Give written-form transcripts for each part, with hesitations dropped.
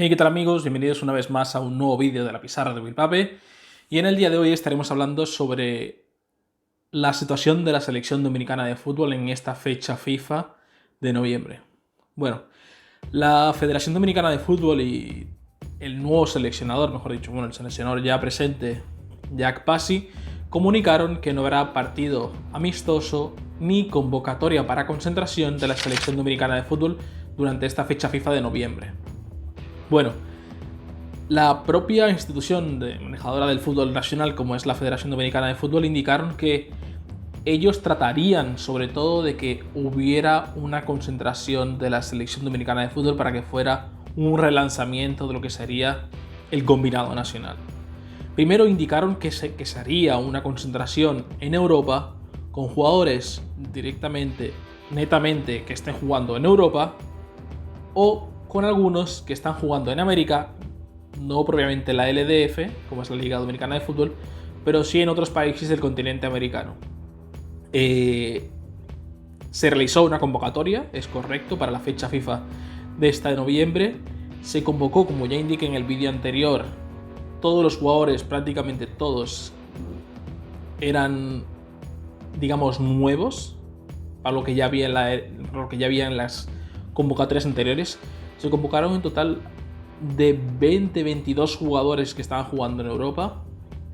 Hey, ¿qué tal amigos? Bienvenidos una vez más a un nuevo vídeo de la pizarra de Wilpape. Y en el día de hoy estaremos hablando sobre la situación de la selección dominicana de fútbol en esta fecha FIFA de noviembre. Bueno, la Federación Dominicana de Fútbol y el nuevo seleccionador, mejor dicho, el seleccionador ya presente, Jack Pasi, comunicaron que no habrá partido amistoso ni convocatoria para concentración de la selección dominicana de fútbol durante esta fecha FIFA de noviembre. Bueno, la propia institución manejadora del fútbol nacional, como es la Federación Dominicana de Fútbol, indicaron que ellos tratarían sobre todo de que hubiera una concentración de la selección dominicana de fútbol para que fuera un relanzamiento de lo que sería el combinado nacional. Primero indicaron que se haría una concentración en Europa con jugadores directamente, netamente, que estén jugando en Europa o con algunos que están jugando en América, no propiamente la LDF, como es la Liga Dominicana de Fútbol, pero sí en otros países del continente americano. Se realizó una convocatoria, es correcto, para la fecha FIFA de esta de noviembre. Se convocó, como ya indiqué en el vídeo anterior, todos los jugadores, prácticamente todos, eran, digamos, nuevos para lo que ya había en las convocatorias anteriores. Se convocaron en total de 20-22 jugadores que estaban jugando en Europa.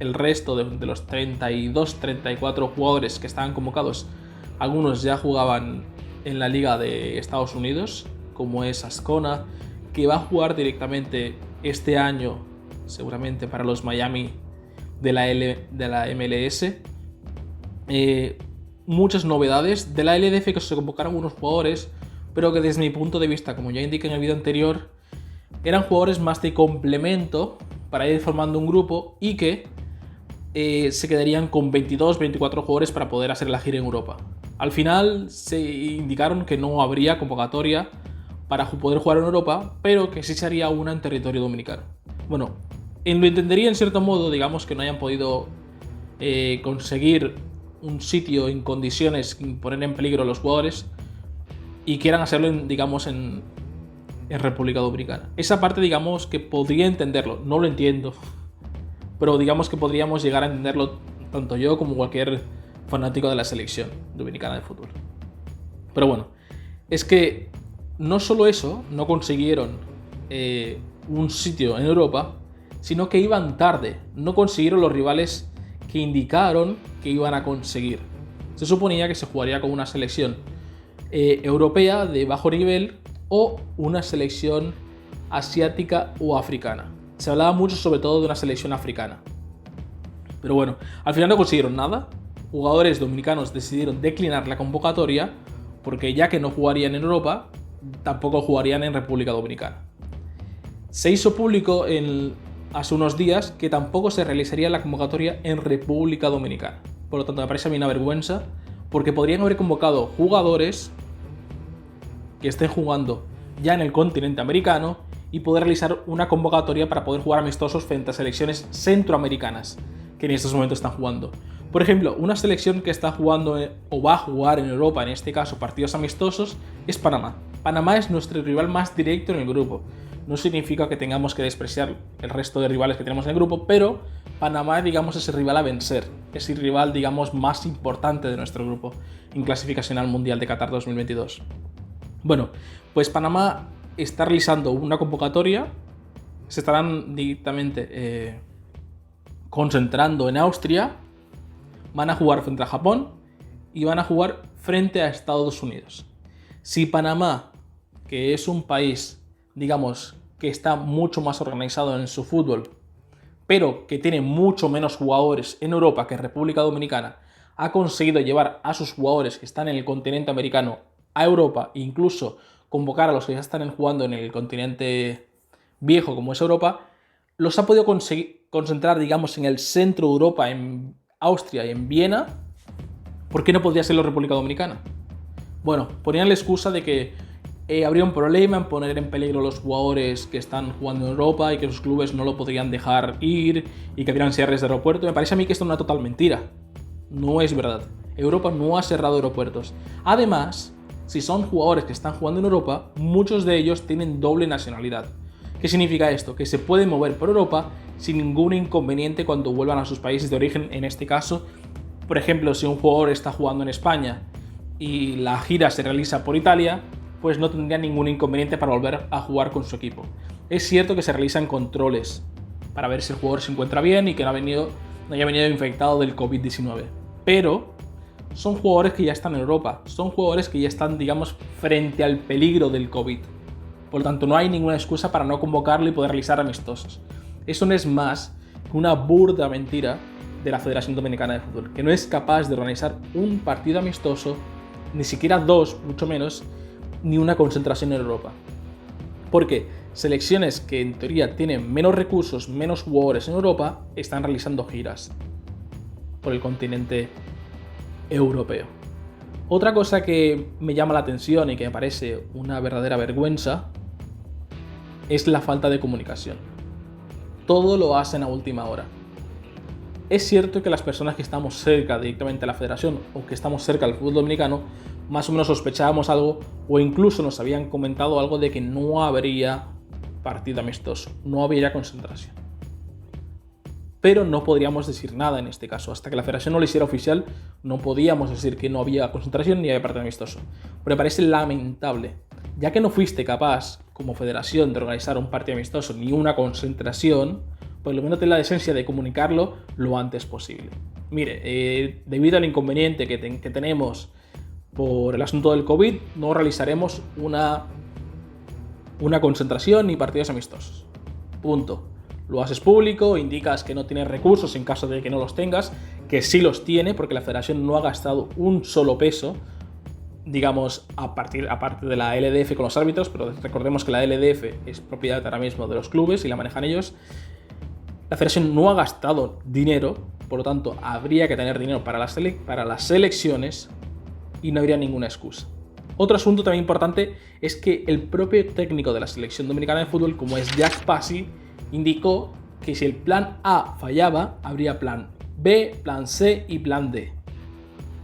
El resto de los 32-34 jugadores que estaban convocados, algunos ya jugaban en la Liga de Estados Unidos, como es Ascona, que va a jugar directamente este año, seguramente para los Miami de la MLS. Muchas novedades de la LDF, que se convocaron unos jugadores, pero que desde mi punto de vista, como ya indiqué en el vídeo anterior, eran jugadores más de complemento para ir formando un grupo y que se quedarían con 22-24 jugadores para poder hacer la gira en Europa. Al final se indicaron que no habría convocatoria para poder jugar en Europa, pero que sí se haría una en territorio dominicano. Bueno, lo entendería en cierto modo, digamos, que no hayan podido conseguir un sitio en condiciones que poner en peligro a los jugadores y quieran hacerlo, digamos, en República Dominicana. Esa parte, digamos, que podría entenderlo, no lo entiendo, pero digamos que podríamos llegar a entenderlo tanto yo como cualquier fanático de la selección dominicana de fútbol. Pero bueno, es que no solo eso, no consiguieron un sitio en Europa, sino que iban tarde, no consiguieron los rivales que indicaron que iban a conseguir. Se suponía que se jugaría con una selección europea de bajo nivel o una selección asiática o africana. Se hablaba mucho sobre todo de una selección africana. Pero bueno, al final no consiguieron nada. Jugadores dominicanos decidieron declinar la convocatoria porque ya que no jugarían en Europa, tampoco jugarían en República Dominicana. Se hizo público hace unos días que tampoco se realizaría la convocatoria en República Dominicana. Por lo tanto, me parece a mí una vergüenza porque podrían haber convocado jugadores que estén jugando ya en el continente americano y poder realizar una convocatoria para poder jugar amistosos frente a selecciones centroamericanas que en estos momentos están jugando. Por ejemplo, una selección que está jugando o va a jugar en Europa, en este caso partidos amistosos, es Panamá. Panamá es nuestro rival más directo en el grupo. No significa que tengamos que despreciar el resto de rivales que tenemos en el grupo, pero Panamá, digamos, es el rival a vencer. Es el rival, digamos, más importante de nuestro grupo en clasificación al Mundial de Qatar 2022. Bueno, pues Panamá está realizando una convocatoria. Se estarán directamente concentrando en Austria. Van a jugar frente a Japón y van a jugar frente a Estados Unidos. Si Panamá, que es un país, digamos, que está mucho más organizado en su fútbol, pero que tiene mucho menos jugadores en Europa que República Dominicana, ha conseguido llevar a sus jugadores que están en el continente americano a Europa e incluso convocar a los que ya están jugando en el continente viejo como es Europa, los ha podido concentrar, digamos, en el centro de Europa, en Austria y en Viena. ¿Por qué no podría serlo República Dominicana? Bueno, ponían la excusa de que habría un problema en poner en peligro a los jugadores que están jugando en Europa y que sus clubes no lo podrían dejar ir y que habrían cierres de aeropuerto. Me parece a mí que esto es una total mentira. No es verdad. Europa no ha cerrado aeropuertos. Además, si son jugadores que están jugando en Europa, muchos de ellos tienen doble nacionalidad. ¿Qué significa esto? Que se pueden mover por Europa sin ningún inconveniente cuando vuelvan a sus países de origen. En este caso, por ejemplo, si un jugador está jugando en España y la gira se realiza por Italia, pues no tendría ningún inconveniente para volver a jugar con su equipo. Es cierto que se realizan controles para ver si el jugador se encuentra bien y que no haya venido infectado del COVID-19, pero son jugadores que ya están en Europa, son jugadores que ya están, digamos, frente al peligro del COVID. Por lo tanto, no hay ninguna excusa para no convocarlo y poder realizar amistosos. Eso no es más que una burda mentira de la Federación Dominicana de Fútbol, que no es capaz de organizar un partido amistoso, ni siquiera dos, mucho menos, ni una concentración en Europa. Porque selecciones que en teoría tienen menos recursos, menos jugadores en Europa, están realizando giras por el continente europeo. Otra cosa que me llama la atención y que me parece una verdadera vergüenza es la falta de comunicación. Todo lo hacen a última hora. Es cierto que las personas que estamos cerca directamente a la federación o que estamos cerca del fútbol dominicano, más o menos sospechábamos algo o incluso nos habían comentado algo de que no habría partido amistoso, no habría concentración. Pero no podríamos decir nada en este caso. Hasta que la federación no lo hiciera oficial, no podíamos decir que no había concentración ni había partido amistoso. Pero me parece lamentable, ya que no fuiste capaz, como federación, de organizar un partido amistoso ni una concentración, por lo menos ten la decencia de comunicarlo lo antes posible. Mire, debido al inconveniente que tenemos por el asunto del COVID, no realizaremos una concentración ni partidos amistosos. Punto. Lo haces público, indicas que no tienes recursos en caso de que no los tengas, que sí los tiene, porque la federación no ha gastado un solo peso, digamos, aparte de la LDF con los árbitros, pero recordemos que la LDF es propiedad ahora mismo de los clubes y la manejan ellos. La federación no ha gastado dinero, por lo tanto, habría que tener dinero para las selecciones y no habría ninguna excusa. Otro asunto también importante es que el propio técnico de la selección dominicana de fútbol, como es Jack Pasi, indicó que si el plan A fallaba, habría plan B, plan C y plan D.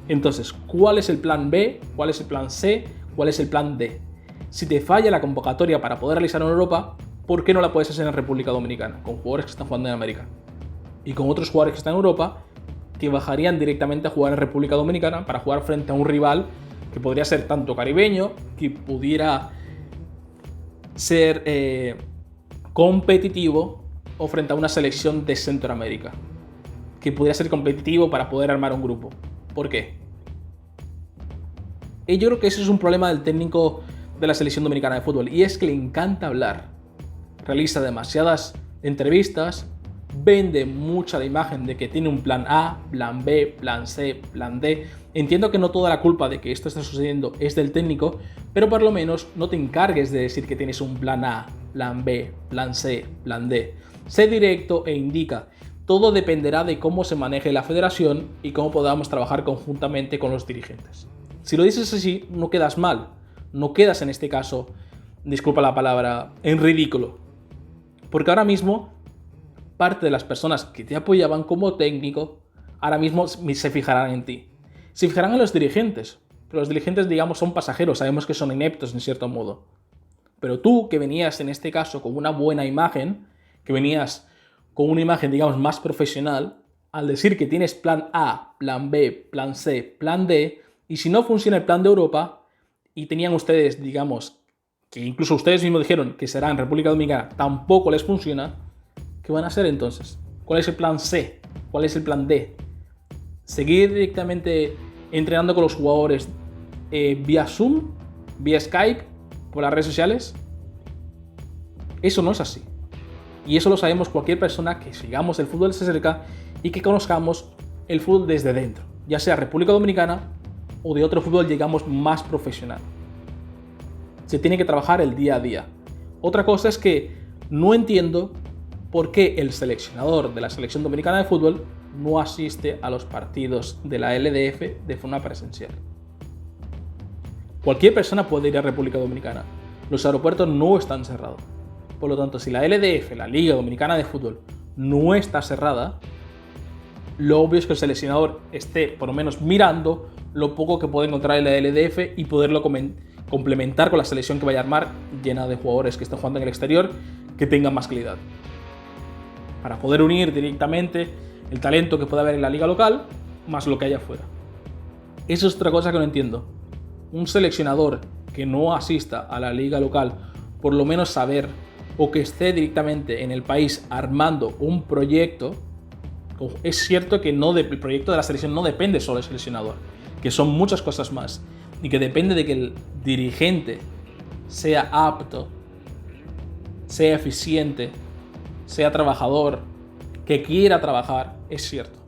Entonces, ¿cuál es el plan B? ¿Cuál es el plan C? ¿Cuál es el plan D? Si te falla la convocatoria para poder realizar en Europa, ¿por qué no la puedes hacer en República Dominicana? Con jugadores que están jugando en América. Y con otros jugadores que están en Europa, que bajarían directamente a jugar en República Dominicana para jugar frente a un rival que podría ser tanto caribeño, que pudiera ser competitivo, o frente a una selección de Centroamérica, que pudiera ser competitivo para poder armar un grupo. ¿Por qué? Y yo creo que eso es un problema del técnico de la selección dominicana de fútbol, y es que le encanta hablar. Realiza demasiadas entrevistas, vende mucha la imagen de que tiene un plan A, plan B, plan C, plan D. Entiendo que no toda la culpa de que esto esté sucediendo es del técnico, pero por lo menos no te encargues de decir que tienes un plan A, plan B, plan C, plan D. Sé directo e indica. Todo dependerá de cómo se maneje la federación y cómo podamos trabajar conjuntamente con los dirigentes. Si lo dices así, no quedas mal. No quedas en este caso, disculpa la palabra, en ridículo. Porque ahora mismo, parte de las personas que te apoyaban como técnico, ahora mismo se fijarán en ti. Se fijarán en los dirigentes. Pero los dirigentes, digamos, son pasajeros. Sabemos que son ineptos en cierto modo. Pero tú, que venías en este caso con una buena imagen, que venías con una imagen, digamos, más profesional, al decir que tienes plan A, plan B, plan C, plan D, y si no funciona el plan de Europa, y tenían ustedes, digamos, que incluso ustedes mismos dijeron que será en República Dominicana, tampoco les funciona, ¿qué van a hacer entonces? ¿Cuál es el plan C? ¿Cuál es el plan D? ¿Seguir directamente entrenando con los jugadores vía Zoom, vía Skype, por las redes sociales? Eso no es así. Y eso lo sabemos cualquier persona que sigamos el fútbol desde cerca y que conozcamos el fútbol desde dentro, ya sea República Dominicana o de otro fútbol, llegamos más profesional. Se tiene que trabajar el día a día. Otra cosa es que no entiendo por qué el seleccionador de la selección dominicana de fútbol no asiste a los partidos de la LDF de forma presencial. Cualquier persona puede ir a República Dominicana. Los aeropuertos no están cerrados. Por lo tanto, si la LDF, la Liga Dominicana de Fútbol, no está cerrada, lo obvio es que el seleccionador esté por lo menos mirando lo poco que puede encontrar en la LDF y poderlo complementar con la selección que vaya a armar, llena de jugadores que están jugando en el exterior, que tengan más calidad. Para poder unir directamente el talento que puede haber en la liga local más lo que haya afuera. Eso es otra cosa que no entiendo. Un seleccionador que no asista a la liga local, por lo menos saber, o que esté directamente en el país armando un proyecto. Es cierto que el proyecto de la selección no depende solo del seleccionador, que son muchas cosas más, y que depende de que el dirigente sea apto, sea eficiente, sea trabajador, que quiera trabajar, es cierto.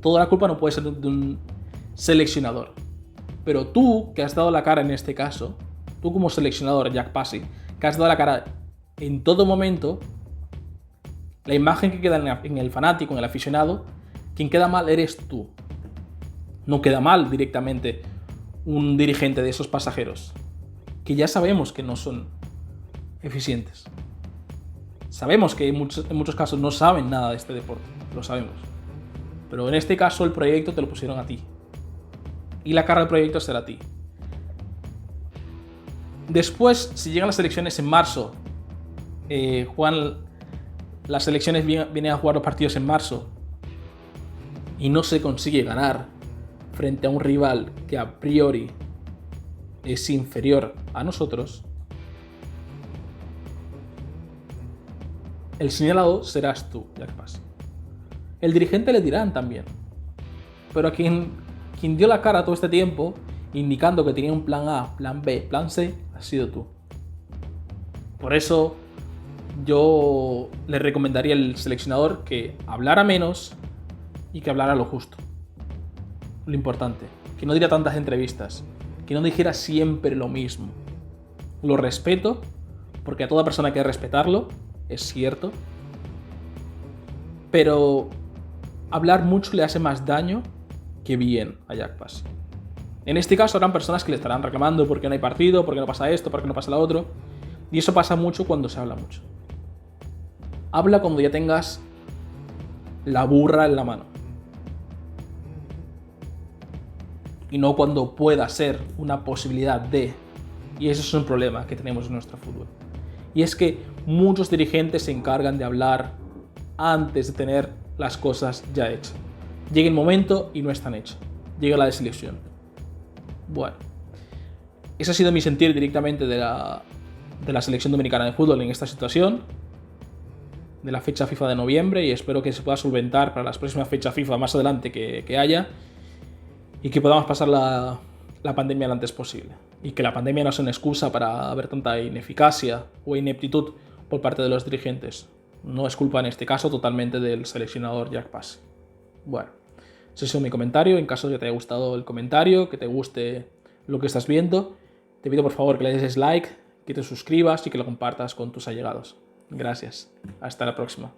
Toda la culpa no puede ser de un seleccionador. Pero tú, que has dado la cara en este caso, tú como seleccionador, Jack Passy, que has dado la cara en todo momento, la imagen que queda en el fanático, en el aficionado, quien queda mal eres tú. No queda mal directamente un dirigente de esos pasajeros, que ya sabemos que no son eficientes. Sabemos que en muchos casos no saben nada de este deporte, lo sabemos. Pero en este caso el proyecto te lo pusieron a ti. Y la cara del proyecto será a ti. Después, si llegan las elecciones en marzo, las elecciones vienen a jugar los partidos en marzo y no se consigue ganar frente a un rival que a priori es inferior a nosotros, el señalado serás tú, Jack Passy. El dirigente le dirán también, pero a quien dio la cara todo este tiempo indicando que tenía un plan A, plan B, plan C, has sido tú. Por eso yo le recomendaría al seleccionador que hablara menos y que hablara lo justo. Lo importante, que no diera tantas entrevistas, que no dijera siempre lo mismo. Lo respeto, porque a toda persona hay que respetarlo, es cierto, pero hablar mucho le hace más daño que bien a Jack Passy. En este caso habrán personas que le estarán reclamando por qué no hay partido, por qué no pasa esto, por qué no pasa lo otro, y eso pasa mucho cuando se habla mucho. Habla cuando ya tengas la burra en la mano. Y no cuando pueda ser una posibilidad de. Y ese es un problema que tenemos en nuestro fútbol. Y es que muchos dirigentes se encargan de hablar antes de tener las cosas ya hechas. Llega el momento y no están hechas. Llega la deselección. Bueno, ese ha sido mi sentir directamente de la selección dominicana de fútbol en esta situación, de la fecha FIFA de noviembre, y espero que se pueda solventar para las próximas fechas FIFA más adelante que haya, y que podamos pasar la pandemia lo antes posible. Y que la pandemia no sea una excusa para haber tanta ineficacia o ineptitud por parte de los dirigentes. No es culpa en este caso totalmente del seleccionador Jack Passy. Bueno, ese ha sido mi comentario. En caso de que te haya gustado el comentario, que te guste lo que estás viendo, te pido por favor que le des like, que te suscribas y que lo compartas con tus allegados. Gracias. Hasta la próxima.